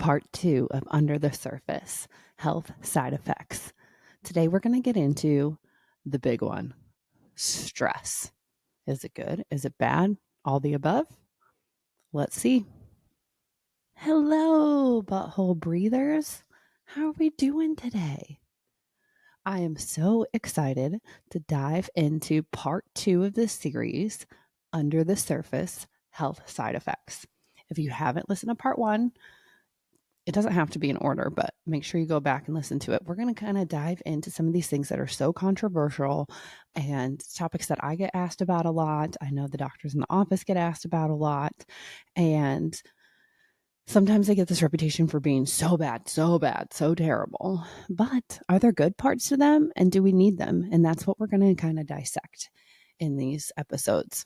part 2 of Under the Surface Health Side Effects. Today we're going to get into the big one, stress. Is it good? Is it bad? All the above? Let's see. Hello, butthole breathers. How are we doing today? I am so excited to dive into part 2 of this series, Under the Surface Health Side Effects. If you haven't listened to part 1, it doesn't have to be in order, but make sure you go back and listen to it. We're going to kind of dive into some of these things that are so controversial and topics that I get asked about a lot. I know the doctors in the office get asked about a lot. And sometimes they get this reputation for being so bad, so terrible. But are there good parts to them? And do we need them? And that's what we're going to kind of dissect in these episodes.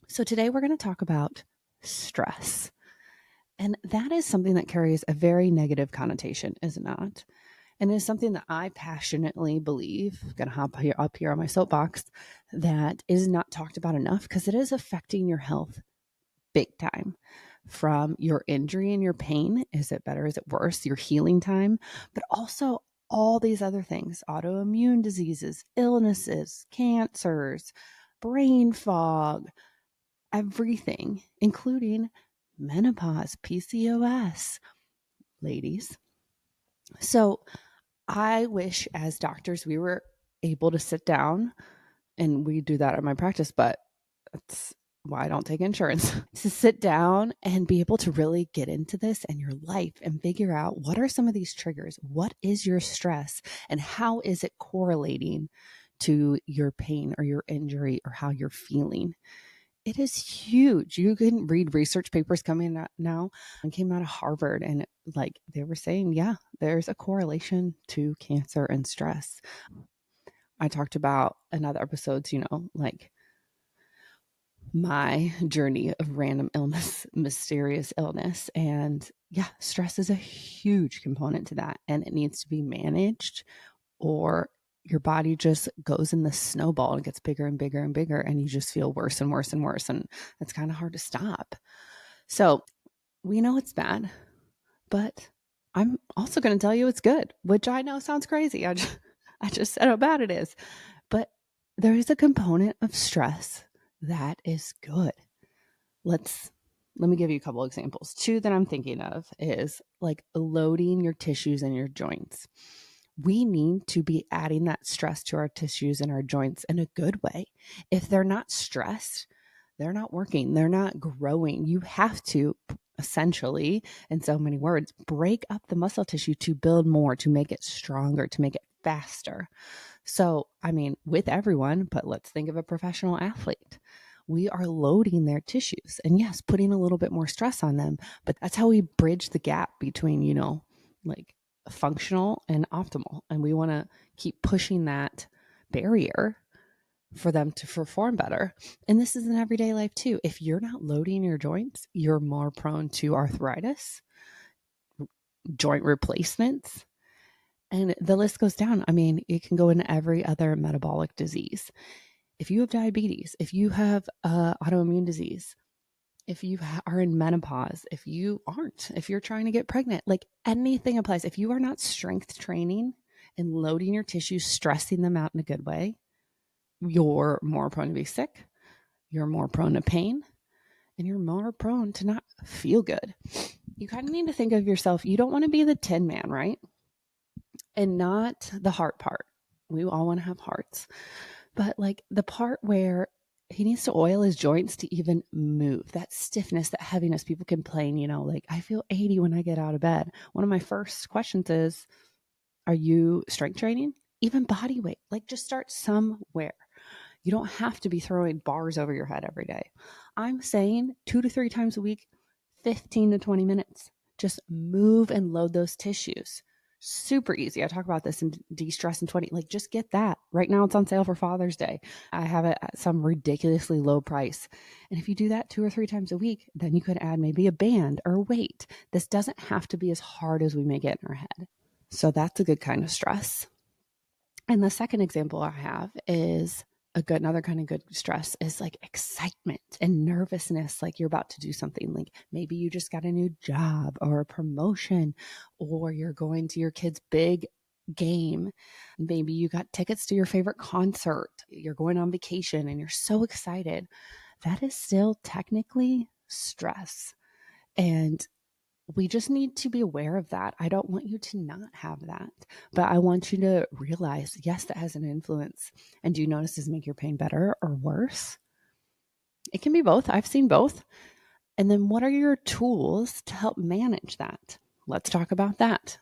So today we're going to talk about stress. And that is something that carries a very negative connotation, is it not? And it is something that I passionately believe, I'm going to hop up here on my soapbox, that is not talked about enough because it is affecting your health big time. From your injury and your pain, is it better, is it worse, your healing time, but also all these other things, autoimmune diseases, illnesses, cancers, brain fog, everything, including menopause, PCOS, ladies. So I wish as doctors we were able to sit down, and we do that at my practice, but that's why I don't take insurance, to sit down and be able to really get into this and your life and figure out what are some of these triggers, what is your stress, and how is it correlating to your pain or your injury or how you're feeling. It is huge. You can read research papers coming out now and came out of Harvard, and like they were saying, yeah, there's a correlation to cancer and stress. I talked about in other episodes, like my journey of random illness, mysterious illness. And yeah, stress is a huge component to that, and it needs to be managed, or your body just goes in the snowball and gets bigger and bigger and bigger, and you just feel worse and worse and worse. And it's kind of hard to stop. So we know it's bad, but I'm also going to tell you it's good, which I know sounds crazy. I just said how bad it is. But there is a component of stress that is good. Let me give you a couple examples. 2 that I'm thinking of is like loading your tissues and your joints. We need to be adding that stress to our tissues and our joints in a good way. If they're not stressed, they're not working, they're not growing. You have to essentially, in so many words, break up the muscle tissue to build more, to make it stronger, to make it faster. So, I mean, with everyone, but let's think of a professional athlete. We are loading their tissues and yes, putting a little bit more stress on them, but that's how we bridge the gap between, like functional and optimal. And we want to keep pushing that barrier for them to perform better. And this is in everyday life too. If you're not loading your joints, you're more prone to arthritis, joint replacements, and the list goes down. I mean, it can go into every other metabolic disease. If you have diabetes, if you have autoimmune disease, if you are in menopause, if you're trying to get pregnant, like anything applies. If you are not strength training and loading your tissues, stressing them out in a good way, you're more prone to be sick, you're more prone to pain, and you're more prone to not feel good. You kind of need to think of yourself, you don't want to be the tin man, right? And not the heart part. We all want to have hearts. But like the part where he needs to oil his joints to even move, that stiffness, that heaviness. People complain, like I feel 80 when I get out of bed. One of my first questions is, are you strength training? Even body weight, like just start somewhere. You don't have to be throwing bars over your head every day. I'm saying 2 to 3 times a week, 15 to 20 minutes. Just move and load those tissues. Super easy. I talk about this in De-Stress in 20. Like, just get that. Right now it's on sale for Father's Day. I have it at some ridiculously low price. And if you do that 2 or 3 times a week, then you could add maybe a band or a weight. This doesn't have to be as hard as we make it in our head. So that's a good kind of stress. And the second example I have is Another kind of good stress is like excitement and nervousness, like you're about to do something. Like maybe you just got a new job or a promotion, or you're going to your kid's big game. Maybe you got tickets to your favorite concert. You're going on vacation and you're so excited. That is still technically stress. And we just need to be aware of that. I don't want you to not have that, but I want you to realize, yes, that has an influence. And do you notice, does it make your pain better or worse? It can be both. I've seen both. And then what are your tools to help manage that? Let's talk about that.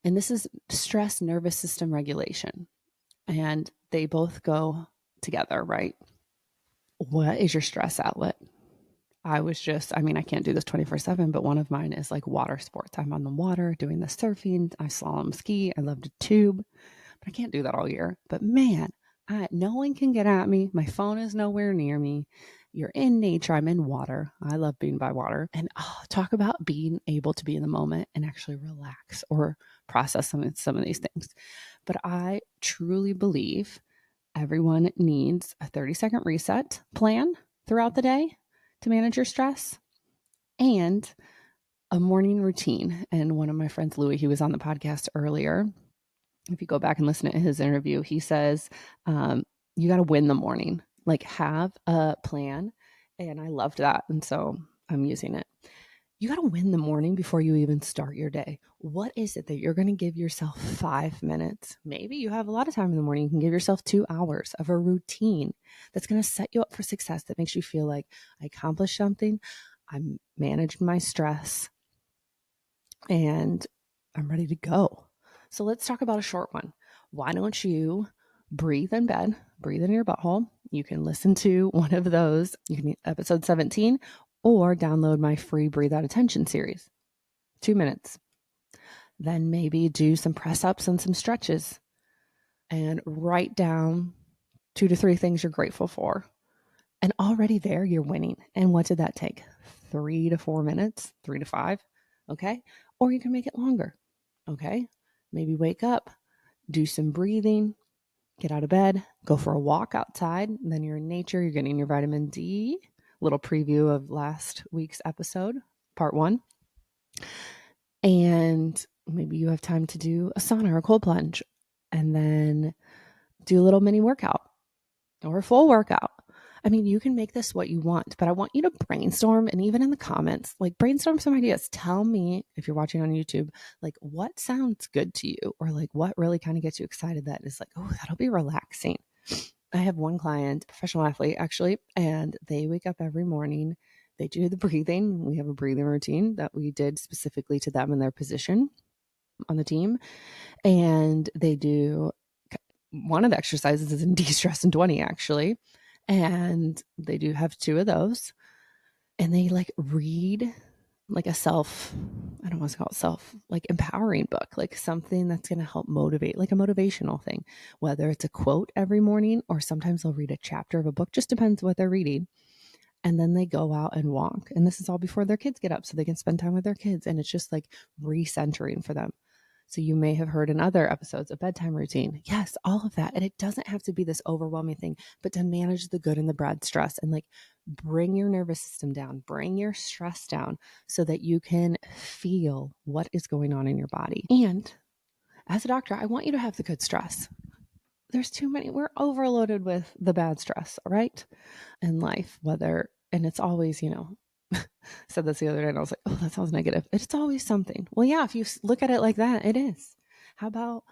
And this is stress nervous system regulation. And they both go together, right? What is your stress outlet? I can't do this 24/7, but one of mine is like water sports. I'm on the water doing the surfing. I slalom ski. I love to tube, but I can't do that all year. But man, no one can get at me. My phone is nowhere near me. You're in nature. I'm in water. I love being by water. And talk about being able to be in the moment and actually relax or process some of these things. But I truly believe everyone needs a 30-second reset plan throughout the day to manage your stress, and a morning routine. And one of my friends, Louis, he was on the podcast earlier. If you go back and listen to his interview, he says, you got to win the morning, like have a plan. And I loved that. And so I'm using it. You got to win the morning before you even start your day. What is it that you're going to give yourself 5 minutes? Maybe you have a lot of time in the morning. You can give yourself 2 hours of a routine that's going to set you up for success, that makes you feel like I accomplished something. I managed my stress and I'm ready to go. So let's talk about a short one. Why don't you breathe in bed, breathe in your butthole? You can listen to one of those. You can episode 17 or download my free Breathe Out Attention series. 2 minutes. Then maybe do some press ups and some stretches and write down 2 to 3 things you're grateful for. And already there, you're winning. And what did that take? 3 to 4 minutes, 3 to 5. Okay. Or you can make it longer. Okay. Maybe wake up, do some breathing, get out of bed, go for a walk outside. And then you're in nature, you're getting your vitamin D. Little preview of last week's episode, part 1. And maybe you have time to do a sauna or a cold plunge, and then do a little mini workout or a full workout. I mean, you can make this what you want, but I want you to brainstorm, and even in the comments, like brainstorm some ideas. Tell me, if you're watching on YouTube, like what sounds good to you, or like what really kind of gets you excited that is like, oh, that'll be relaxing. I have one client, professional athlete actually, and they wake up every morning. They do the breathing. We have a breathing routine that we did specifically to them and their position on the team. And they do, one of the exercises is in de-stress in 20 actually. And they do have 2 of those. And they like read like a I don't want to call it like empowering book, like something that's going to help motivate, like a motivational thing, whether it's a quote every morning or sometimes they'll read a chapter of a book, just depends what they're reading. And then they go out and walk. And this is all before their kids get up so they can spend time with their kids. And it's just like recentering for them. So you may have heard in other episodes a bedtime routine. Yes, all of that. And it doesn't have to be this overwhelming thing, but to manage the good and the bad stress and like bring your nervous system down, bring your stress down so that you can feel what is going on in your body. And as a doctor, I want you to have the good stress. There's too many. We're overloaded with the bad stress, right? In life, and it's always, said this the other day and I was like, oh, that sounds negative. It's always something. Well, yeah, if you look at it like that, it is. How about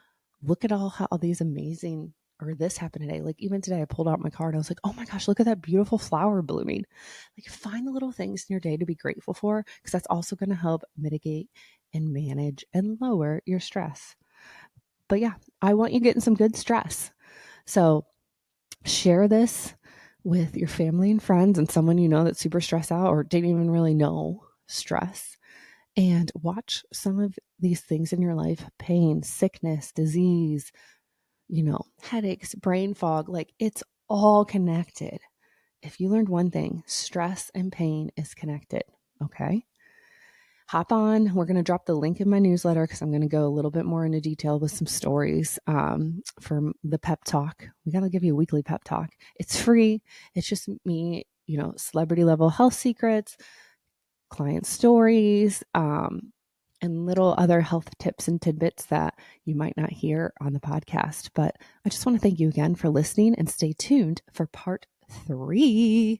look at how these amazing, or this happened today. Like even today I pulled out my card. I was like, oh my gosh, look at that beautiful flower blooming. Like find the little things in your day to be grateful for, because that's also going to help mitigate and manage and lower your stress. But yeah, I want you getting some good stress. So share this with your family and friends and someone you know that's super stressed out or didn't even really know stress, and watch some of these things in your life: pain, sickness, disease, headaches, brain fog. Like it's all connected. If you learned one thing, stress and pain is connected. Okay. hop on. We're going to drop the link in my newsletter because I'm going to go a little bit more into detail with some stories for the pep talk. We got to give you a weekly pep talk. It's free. It's just me, celebrity level health secrets, client stories, and little other health tips and tidbits that you might not hear on the podcast. But I just want to thank you again for listening and stay tuned for part 3.